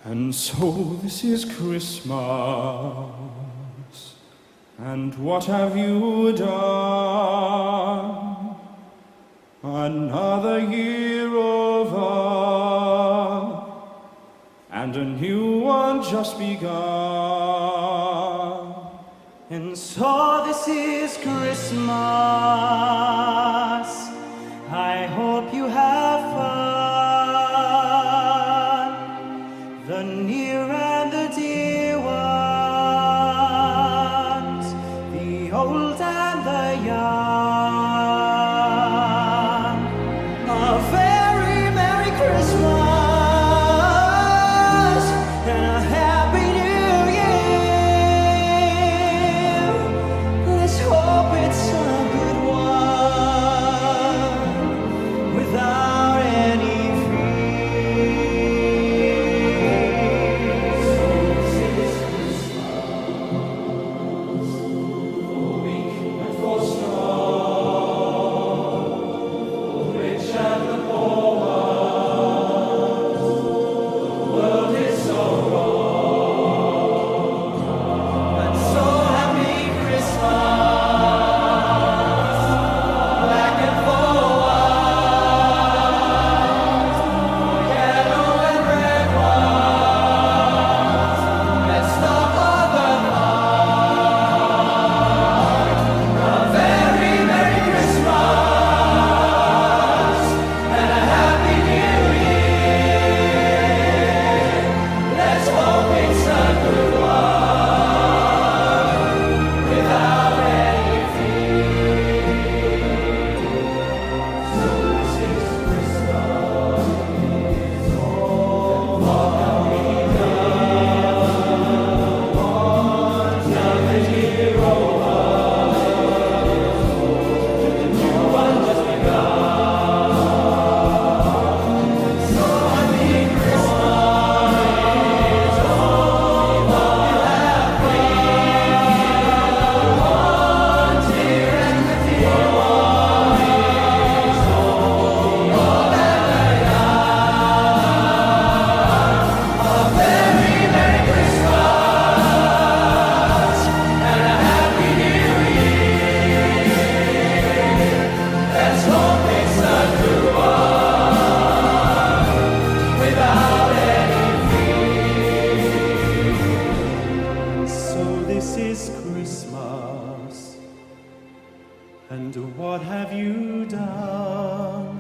And so this is Christmas, and what have you done? Another year over, and a new one just begun. And so this is Christmas, I hope you have fun. The near and the dear ones, the old and the young. A very Merry Christmas and a Happy New Year. Let's hope it's a good one without any Christmas, and what have you done?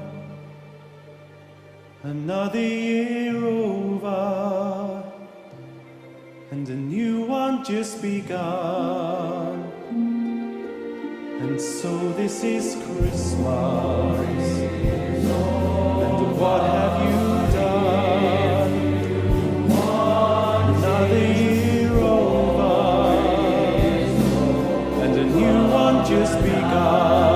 Another year over, and a new one just begun. And so this is Christmas, and what have you done? Another year over, and a new one just begun.